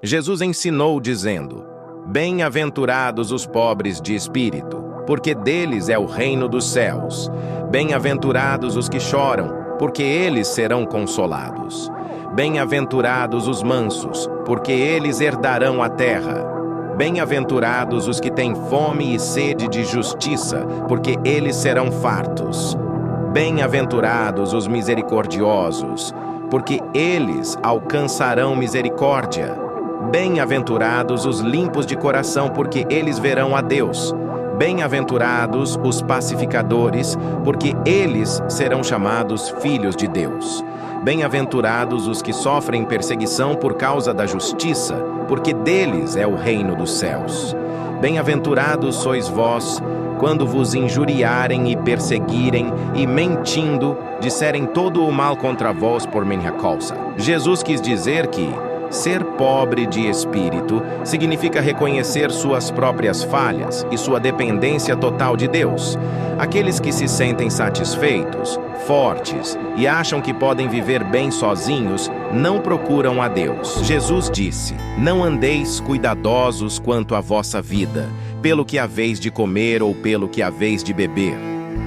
Jesus ensinou dizendo: Bem-aventurados os pobres de espírito, porque deles é o reino dos céus. Bem-aventurados os que choram, porque eles serão consolados. Bem-aventurados os mansos, porque eles herdarão a terra. Bem-aventurados os que têm fome e sede de justiça, porque eles serão fartos. Bem-aventurados os misericordiosos, porque eles alcançarão misericórdia. Bem-aventurados os limpos de coração, porque eles verão a Deus. Bem-aventurados os pacificadores, porque eles serão chamados filhos de Deus. Bem-aventurados os que sofrem perseguição por causa da justiça, porque deles é o reino dos céus. Bem-aventurados sois vós, quando vos injuriarem e perseguirem, e mentindo, disserem todo o mal contra vós por minha causa. Jesus quis dizer que ser pobre de espírito significa reconhecer suas próprias falhas e sua dependência total de Deus. Aqueles que se sentem satisfeitos, fortes e acham que podem viver bem sozinhos, não procuram a Deus. Jesus disse: Não andeis cuidadosos quanto à vossa vida, pelo que haveis de comer ou pelo que haveis de beber,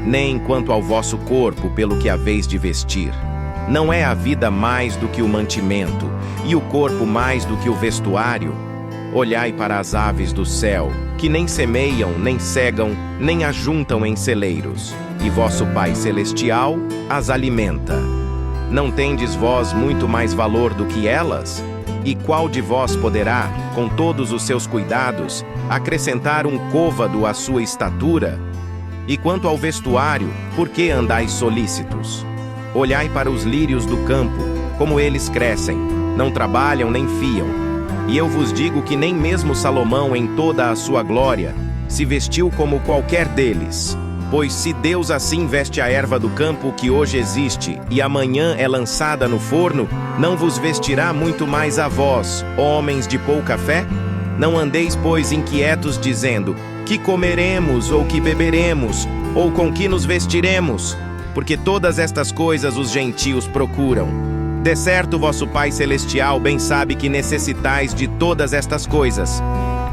nem quanto ao vosso corpo, pelo que haveis de vestir. Não é a vida mais do que o mantimento, e o corpo mais do que o vestuário? Olhai para as aves do céu, que nem semeiam, nem cegam, nem ajuntam em celeiros, e vosso Pai Celestial as alimenta. Não tendes vós muito mais valor do que elas? E qual de vós poderá, com todos os seus cuidados, acrescentar um côvado à sua estatura? E quanto ao vestuário, por que andais solícitos? Olhai para os lírios do campo, como eles crescem, não trabalham nem fiam. E eu vos digo que nem mesmo Salomão, em toda a sua glória, se vestiu como qualquer deles. Pois se Deus assim veste a erva do campo que hoje existe e amanhã é lançada no forno, não vos vestirá muito mais a vós, homens de pouca fé? Não andeis, pois, inquietos, dizendo: que comeremos, ou que beberemos, ou com que nos vestiremos? Porque todas estas coisas os gentios procuram. De certo, vosso Pai Celestial bem sabe que necessitais de todas estas coisas.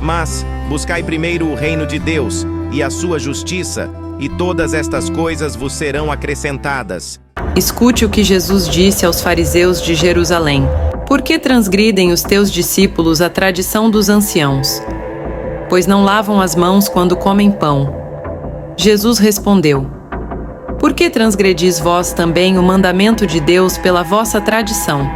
Mas buscai primeiro o reino de Deus e a sua justiça, e todas estas coisas vos serão acrescentadas. Escute o que Jesus disse aos fariseus de Jerusalém. Por que transgridem os teus discípulos a tradição dos anciãos? Pois não lavam as mãos quando comem pão. Jesus respondeu: Por que transgredis vós também o mandamento de Deus pela vossa tradição?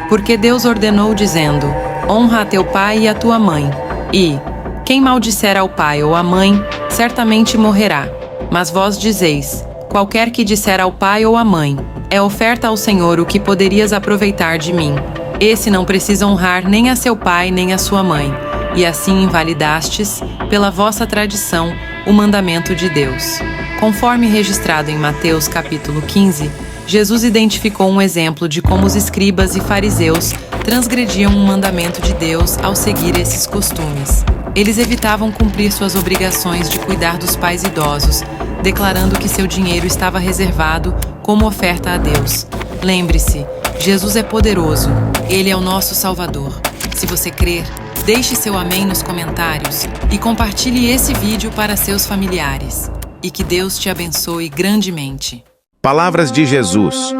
Porque Deus ordenou dizendo: Honra a teu pai e a tua mãe. E quem maldisser ao pai ou à mãe, certamente morrerá. Mas vós dizeis: Qualquer que disser ao pai ou à mãe, é oferta ao Senhor o que poderias aproveitar de mim. Esse não precisa honrar nem a seu pai nem a sua mãe. E assim invalidastes, pela vossa tradição, o mandamento de Deus. Conforme registrado em Mateus capítulo 15, Jesus identificou um exemplo de como os escribas e fariseus transgrediam um mandamento de Deus ao seguir esses costumes. Eles evitavam cumprir suas obrigações de cuidar dos pais idosos, declarando que seu dinheiro estava reservado como oferta a Deus. Lembre-se, Jesus é poderoso, Ele é o nosso Salvador. Se você crer, deixe seu amém nos comentários e compartilhe esse vídeo para seus familiares. E que Deus te abençoe grandemente. Palavras de Jesus: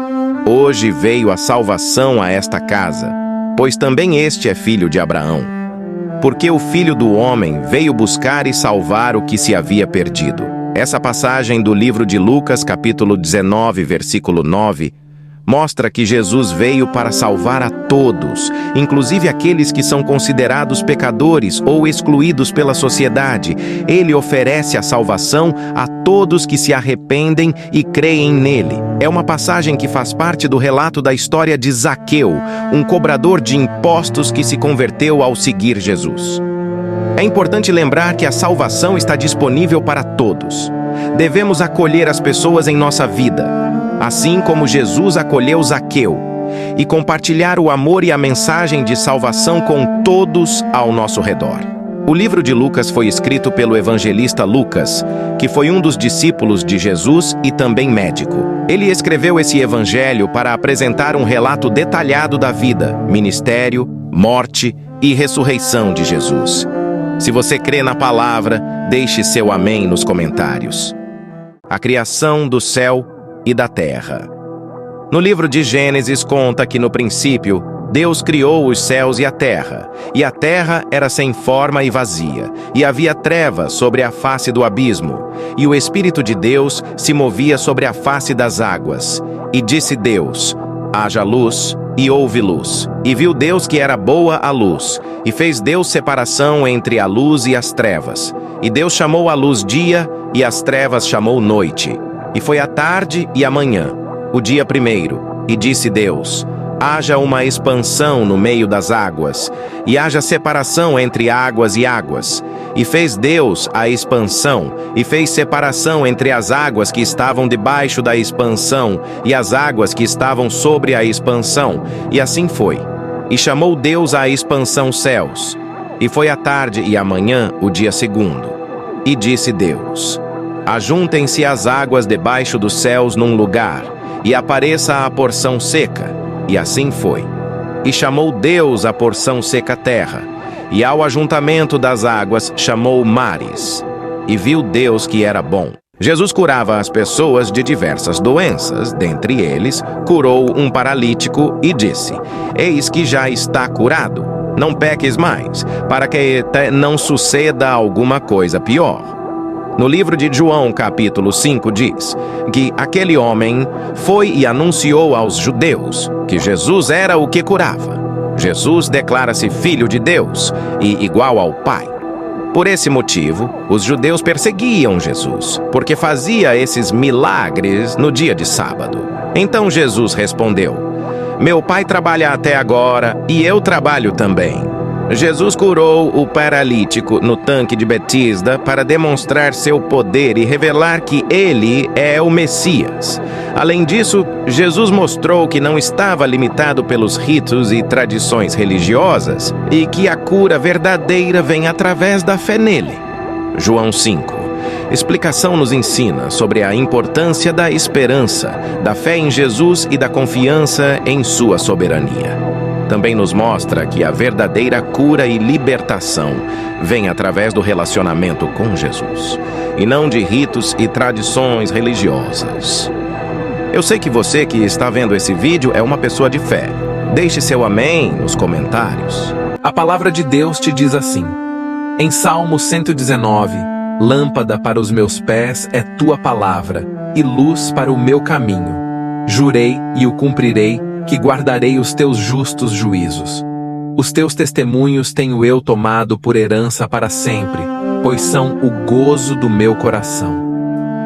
Hoje veio a salvação a esta casa, pois também este é filho de Abraão. Porque o Filho do Homem veio buscar e salvar o que se havia perdido. Essa passagem do livro de Lucas, capítulo 19, versículo 9, mostra que Jesus veio para salvar a todos, inclusive aqueles que são considerados pecadores ou excluídos pela sociedade. Ele oferece a salvação a todos que se arrependem e creem nele. É uma passagem que faz parte do relato da história de Zaqueu, um cobrador de impostos que se converteu ao seguir Jesus. É importante lembrar que a salvação está disponível para todos. Devemos acolher as pessoas em nossa vida, assim como Jesus acolheu Zaqueu, e compartilhar o amor e a mensagem de salvação com todos ao nosso redor. O livro de Lucas foi escrito pelo evangelista Lucas, que foi um dos discípulos de Jesus e também médico. Ele escreveu esse evangelho para apresentar um relato detalhado da vida, ministério, morte e ressurreição de Jesus. Se você crê na palavra, deixe seu amém nos comentários. A criação do céu e da terra. No livro de Gênesis conta que no princípio, Deus criou os céus e a terra era sem forma e vazia, e havia trevas sobre a face do abismo, e o Espírito de Deus se movia sobre a face das águas. E disse Deus: haja luz, e houve luz. E viu Deus que era boa a luz, e fez Deus separação entre a luz e as trevas. E Deus chamou a luz dia, e as trevas chamou noite. E foi a tarde e a manhã, o dia primeiro. E disse Deus: haja uma expansão no meio das águas, e haja separação entre águas e águas. E fez Deus a expansão, e fez separação entre as águas que estavam debaixo da expansão, e as águas que estavam sobre a expansão. E assim foi. E chamou Deus a expansão céus. E foi a tarde e a manhã, o dia segundo. E disse Deus: ajuntem-se as águas debaixo dos céus num lugar, e apareça a porção seca. E assim foi. E chamou Deus a porção seca terra, e ao ajuntamento das águas chamou mares. E viu Deus que era bom. Jesus curava as pessoas de diversas doenças, dentre eles, curou um paralítico e disse: eis que já está curado, não peques mais, para que não suceda alguma coisa pior. No livro de João, capítulo 5, diz que aquele homem foi e anunciou aos judeus que Jesus era o que curava. Jesus declara-se filho de Deus e igual ao Pai. Por esse motivo, os judeus perseguiam Jesus, porque fazia esses milagres no dia de sábado. Então Jesus respondeu: meu Pai trabalha até agora e eu trabalho também. Jesus curou o paralítico no tanque de Betisda para demonstrar seu poder e revelar que ele é o Messias. Além disso, Jesus mostrou que não estava limitado pelos ritos e tradições religiosas e que a cura verdadeira vem através da fé nele. João 5. Explicação nos ensina sobre a importância da esperança, da fé em Jesus e da confiança em sua soberania. Também nos mostra que a verdadeira cura e libertação vem através do relacionamento com Jesus, e não de ritos e tradições religiosas. Eu sei que você que está vendo esse vídeo é uma pessoa de fé. Deixe seu amém nos comentários. A palavra de Deus te diz assim, em Salmo 119, lâmpada para os meus pés é tua palavra, e luz para o meu caminho. Jurei e o cumprirei, que guardarei os teus justos juízos. Os teus testemunhos tenho eu tomado por herança para sempre, pois são o gozo do meu coração.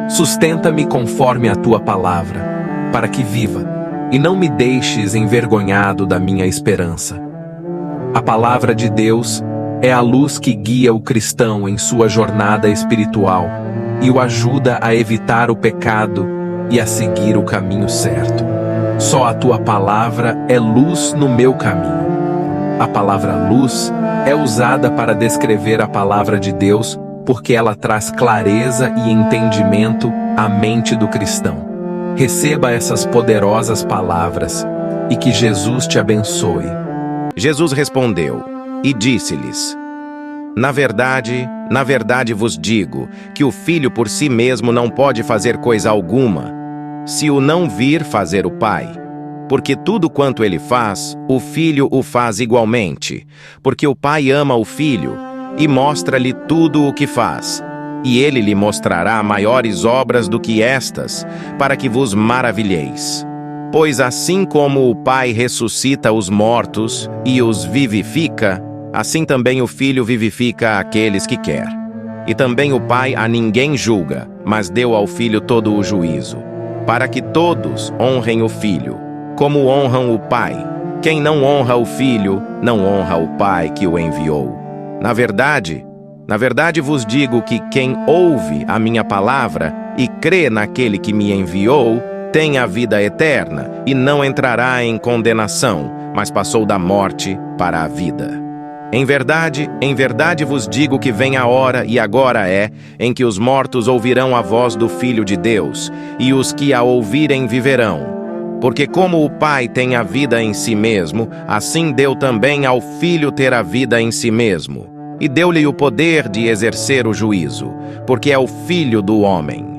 Sustenta-me conforme a tua palavra, para que viva, e não me deixes envergonhado da minha esperança. A palavra de Deus é a luz que guia o cristão em sua jornada espiritual e o ajuda a evitar o pecado e a seguir o caminho certo. Só a tua palavra é luz no meu caminho. A palavra luz é usada para descrever a palavra de Deus porque ela traz clareza e entendimento à mente do cristão. Receba essas poderosas palavras e que Jesus te abençoe. Jesus respondeu e disse-lhes: na verdade vos digo que o Filho por si mesmo não pode fazer coisa alguma, se o não vir fazer o Pai. Porque tudo quanto ele faz, o Filho o faz igualmente, porque o Pai ama o Filho e mostra-lhe tudo o que faz. E ele lhe mostrará maiores obras do que estas, para que vos maravilheis. Pois assim como o Pai ressuscita os mortos e os vivifica, assim também o Filho vivifica aqueles que quer. E também o Pai a ninguém julga, mas deu ao Filho todo o juízo, para que todos honrem o Filho, como honram o Pai. Quem não honra o Filho, não honra o Pai que o enviou. Na verdade vos digo que quem ouve a minha palavra e crê naquele que me enviou, tem a vida eterna e não entrará em condenação, mas passou da morte para a vida. Em verdade vos digo que vem a hora, e agora é, em que os mortos ouvirão a voz do Filho de Deus, e os que a ouvirem viverão. Porque como o Pai tem a vida em si mesmo, assim deu também ao Filho ter a vida em si mesmo, e deu-lhe o poder de exercer o juízo, porque é o Filho do homem.